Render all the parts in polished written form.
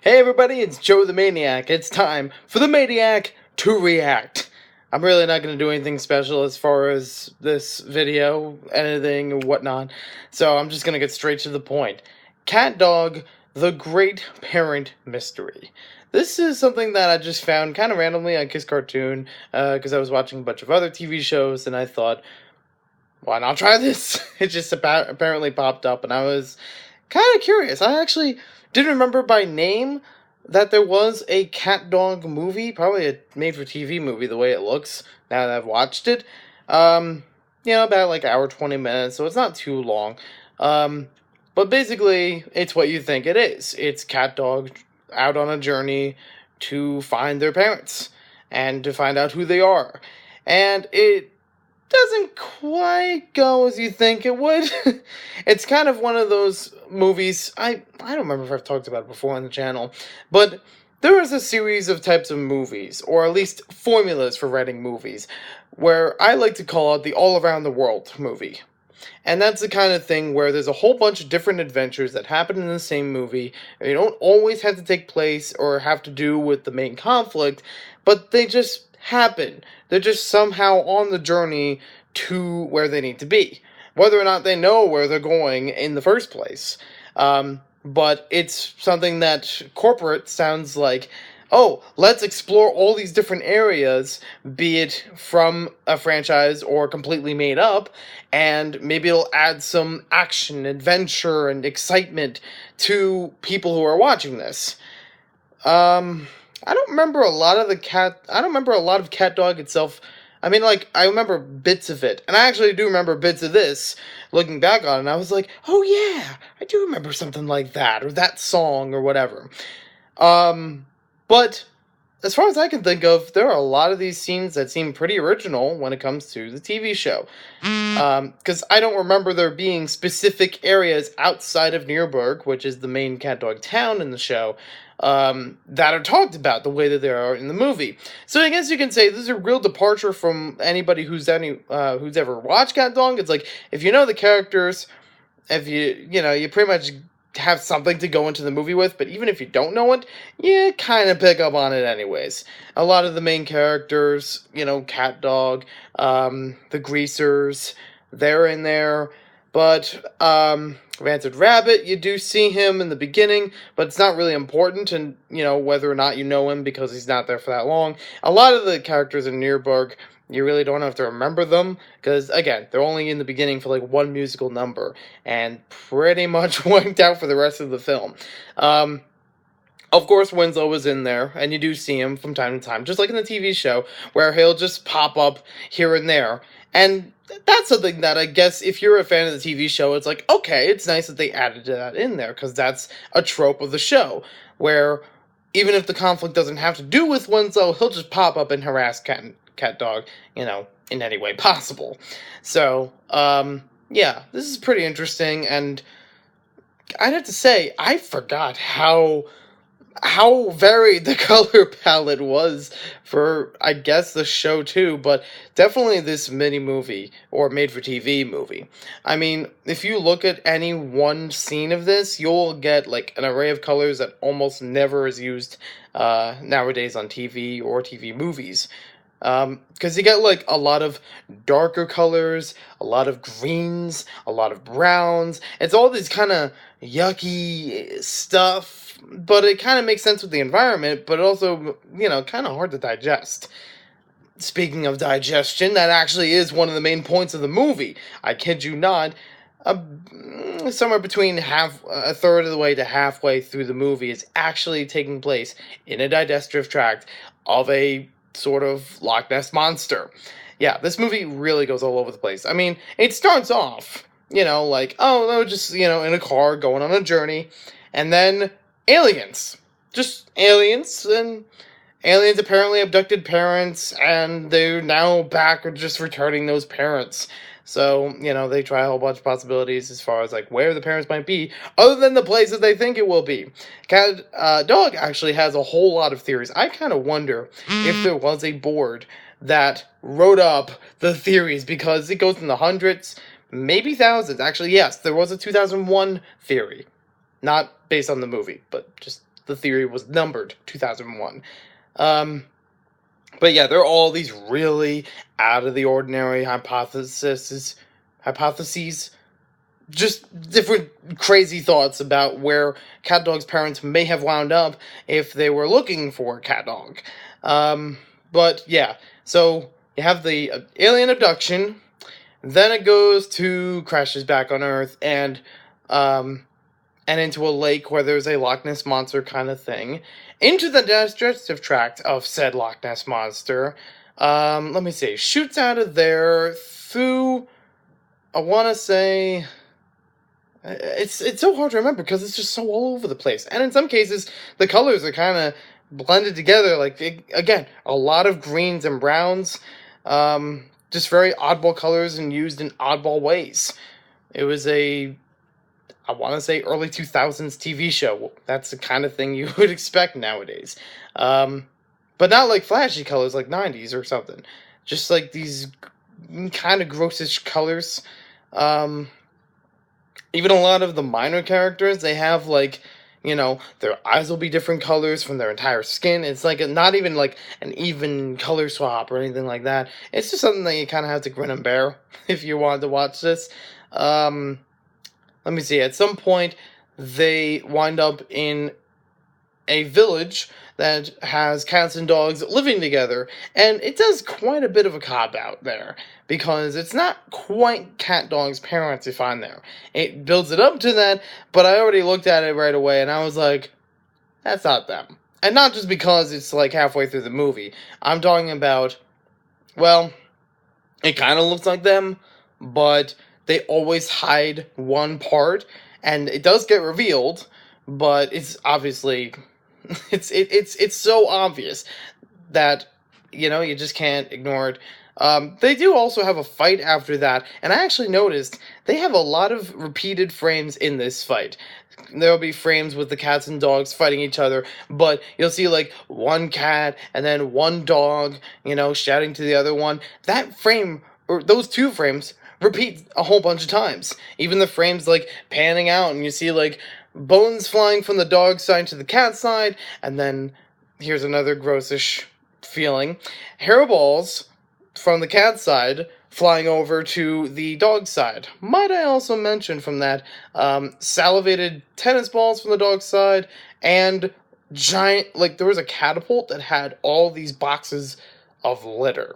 Hey everybody, it's Joe the Maniac. It's time for the Maniac2React. I'm really not going to do anything special as far as this video, editing, and whatnot, so I'm just going to get straight to the point. CatDog, the Great Parent Mystery. This is something that I just found kind of randomly on Kiss Cartoon, because I was watching a bunch of other TV shows, and I thought, why not try this? It just apparently popped up, and I was kind of curious. I actually didn't remember by name that there was a CatDog movie, probably a made-for-TV movie the way it looks now that I've watched it. About like hour 20 minutes, so it's not too long. But basically, it's what you think it is. It's CatDog out on a journey to find their parents and to find out who they are. And it doesn't quite go as you think it would. It's kind of one of those movies, I don't remember if I've talked about it before on the channel, but there is a series of types of movies, or at least formulas for writing movies, where I like to call it the all-around-the-world movie. And that's the kind of thing where there's a whole bunch of different adventures that happen in the same movie. They don't always have to take place or have to do with the main conflict, but they just happen. They're just somehow on the journey to where they need to be, whether or not they know where they're going in the first place. But it's something that corporate sounds like, oh, let's explore all these different areas, be it from a franchise or completely made up, and maybe it'll add some action, adventure, and excitement to people who are watching this. I don't remember a lot of CatDog itself. I mean, like, I remember bits of it, and I actually do remember bits of this, looking back on it, and I was like, oh yeah, I do remember something like that, or that song, or whatever. But as far as I can think of, there are a lot of these scenes that seem pretty original when it comes to the TV show. Because I don't remember there being specific areas outside of Nuremberg, which is the main CatDog town in the show, that are talked about the way that they are in the movie. So I guess you can say this is a real departure from anybody who's ever watched CatDog. It's like, if you know the characters, if you pretty much have something to go into the movie with, but even if you don't know it, you kind of pick up on it anyways. A lot of the main characters, CatDog, the Greasers, they're in there, but Ranted Rabbit, you do see him in the beginning, but it's not really important, and whether or not you know him because he's not there for that long. A lot of the characters in Nuremberg, you really don't have to remember them, because, again, they're only in the beginning for, like, one musical number, and pretty much wiped out for the rest of the film. Of course, Winslow is in there, and you do see him from time to time, just like in the TV show, where he'll just pop up here and there, and that's something that I guess if you're a fan of the TV show, it's like, okay, it's nice that they added that in there, because that's a trope of the show, where even if the conflict doesn't have to do with Winslow, he'll just pop up and harass CatDog, in any way possible. So, yeah, this is pretty interesting, and I'd have to say, I forgot how varied the color palette was for, I guess, the show too, but definitely this mini-movie, or made-for-TV movie. I mean, if you look at any one scene of this, you'll get, like, an array of colors that almost never is used nowadays on TV or TV movies. Because you get, like, a lot of darker colors, a lot of greens, a lot of browns. It's all this kind of yucky stuff, but it kind of makes sense with the environment, but also, kind of hard to digest. Speaking of digestion, that actually is one of the main points of the movie. I kid you not. Somewhere between a third of the way to halfway through the movie is actually taking place in a digestive tract of a sort of Loch Ness monster. Yeah, this movie really goes all over the place. I mean, it starts off, like, oh, no, just, in a car going on a journey, and then aliens. Just aliens, and aliens apparently abducted parents, and they're now back or just returning those parents. So, they try a whole bunch of possibilities as far as, like, where the parents might be, other than the place that they think it will be. CatDog actually has a whole lot of theories. I kind of wonder if there was a board that wrote up the theories, because it goes in the hundreds, maybe thousands. Actually, yes, there was a 2001 theory. Not based on the movie, but just the theory was numbered 2001. But yeah, there are all these really out of the ordinary hypotheses, just different crazy thoughts about where CatDog's parents may have wound up if they were looking for CatDog. But yeah, so you have the alien abduction, then it goes to crashes back on Earth and into a lake where there's a Loch Ness monster kind of thing, into the digestive tract of said Loch Ness monster. Let me see, shoots out of there through, I want to say, it's so hard to remember because it's just so all over the place. And in some cases, the colors are kind of blended together. Like, again, a lot of greens and browns. Just very oddball colors and used in oddball ways. It was I want to say, early 2000s TV show. That's the kind of thing you would expect nowadays. But not like flashy colors like 90s or something. Just like these kind of grossish colors. Even a lot of the minor characters, they have like, their eyes will be different colors from their entire skin. It's like not even like an even color swap or anything like that. It's just something that you kind of have to grin and bear if you wanted to watch this. Let me see. At some point, they wind up in a village that has cats and dogs living together, and it does quite a bit of a cop-out there, because it's not quite CatDog's parents you find there. It builds it up to that, but I already looked at it right away, and I was like, that's not them. And not just because it's like halfway through the movie. I'm talking about, well, it kind of looks like them, but they always hide one part, and it does get revealed, but it's obviously it's so obvious that you just can't ignore it. They do also have a fight after that, and I actually noticed they have a lot of repeated frames in this fight. There'll be frames with the cats and dogs fighting each other, but you'll see like one cat and then one dog, shouting to the other one. That frame, or those two frames, repeat a whole bunch of times. Even the frames like panning out, and you see like bones flying from the dog side to the cat side, and then here's another grossish feeling, hairballs from the cat side flying over to the dog side. Might I also mention from that, salivated tennis balls from the dog side, and giant, like there was a catapult that had all these boxes of litter,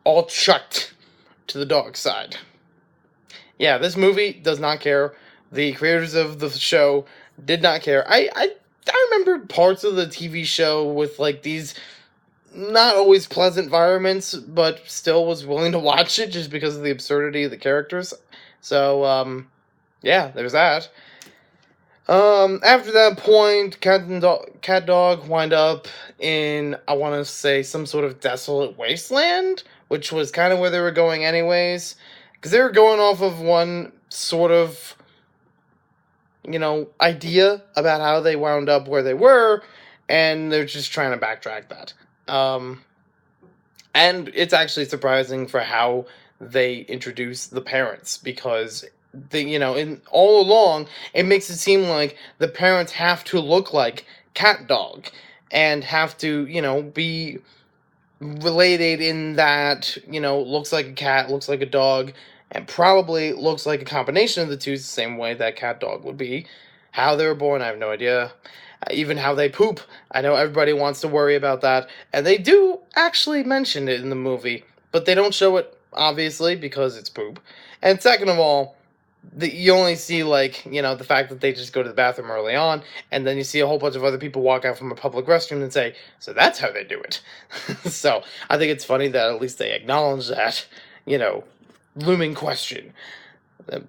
all chucked to the dog side. Yeah, this movie does not care. The creators of the show did not care. I remember parts of the TV show with like these not always pleasant environments, but still was willing to watch it just because of the absurdity of the characters. So, yeah, there's that. After that point, CatDog wind up in, I want to say, some sort of desolate wasteland, which was kind of where they were going anyways, because they were going off of one sort of, idea about how they wound up where they were, and they're just trying to backtrack that. And it's actually surprising for how they introduce the parents, because in all along, it makes it seem like the parents have to look like CatDog and have to, be related in that, looks like a cat, looks like a dog, and probably looks like a combination of the two, the same way that CatDog would be. How they were born, I have no idea. Even how they poop, I know everybody wants to worry about that, and they do actually mention it in the movie, but they don't show it, obviously, because it's poop. And second of all, you only see, like, the fact that they just go to the bathroom early on, and then you see a whole bunch of other people walk out from a public restroom and say, so that's how they do it. So, I think it's funny that at least they acknowledge that, looming question,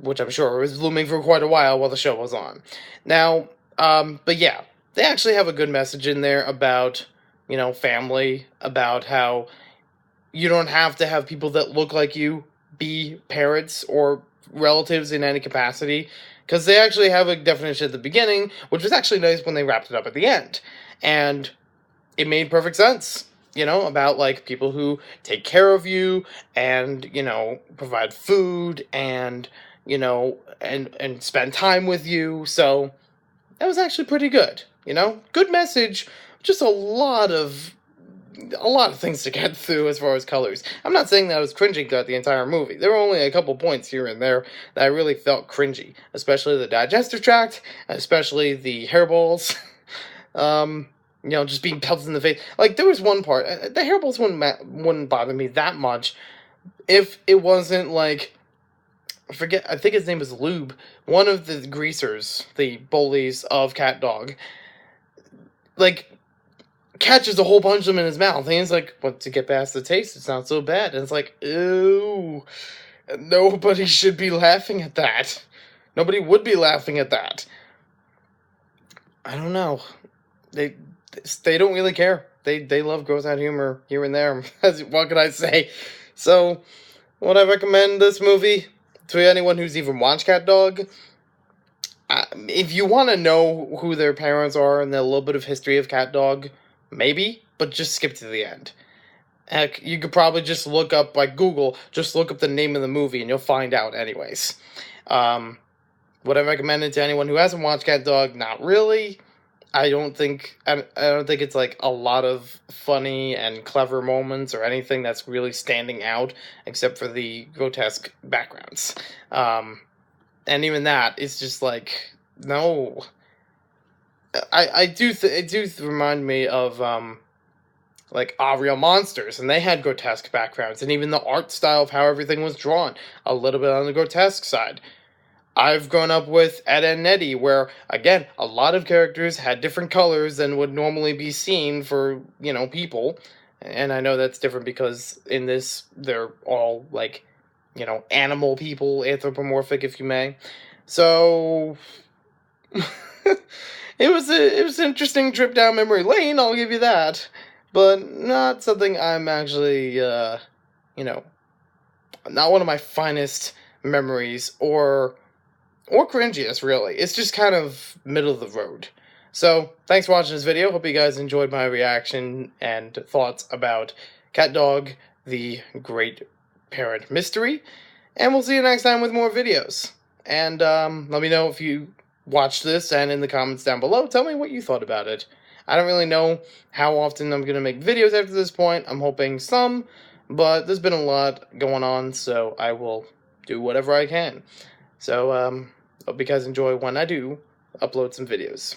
which I'm sure was looming for quite a while the show was on. Now, but yeah, they actually have a good message in there about, family, about how you don't have to have people that look like you be parents or relatives in any capacity, because they actually have a definition at the beginning, which was actually nice when they wrapped it up at the end. And it made perfect sense, about like people who take care of you and, provide food and, and spend time with you. So that was actually pretty good. Good message, just a lot of things to get through as far as colors. I'm not saying that I was cringing throughout the entire movie. There were only a couple points here and there that I really felt cringy, especially the digestive tract, especially the hairballs. Just being pelted in the face. Like, there was one part, the hairballs wouldn't bother me that much if it wasn't like, I think his name is Lube, one of the greasers, the bullies of CatDog, like, catches a whole bunch of them in his mouth, and he's like, "But to get past the taste, it's not so bad." And it's like, ew, nobody should be laughing at that. Nobody would be laughing at that. I don't know. They don't really care. They love gross out humor here and there. What can I say? So, would I recommend this movie to anyone who's even watched CatDog? If you want to know who their parents are and a little bit of history of CatDog, maybe, but just skip to the end. Heck, you could probably just look up, like Google, just look up the name of the movie and you'll find out anyways. Would I recommend it to anyone who hasn't watched CatDog? Not really. I don't think it's like a lot of funny and clever moments or anything that's really standing out, except for the grotesque backgrounds. And even that, it's just like, no. It do remind me of like Real Monsters, and they had grotesque backgrounds, and even the art style of how everything was drawn, a little bit on the grotesque side. I've grown up with Ed and Eddie, where, again, a lot of characters had different colors than would normally be seen for, people. And I know that's different because in this, they're all, like, animal people, anthropomorphic, if you may. So, it was an interesting trip down memory lane, I'll give you that. But not something I'm actually, not one of my finest memories, or cringiest, really. It's just kind of middle of the road. So, thanks for watching this video. Hope you guys enjoyed my reaction and thoughts about CatDog, the Great Parent Mystery. And we'll see you next time with more videos. And let me know if you watched this, and in the comments down below, tell me what you thought about it. I don't really know how often I'm going to make videos after this point. I'm hoping some, but there's been a lot going on, so I will do whatever I can. So, hope you guys enjoy when I do upload some videos.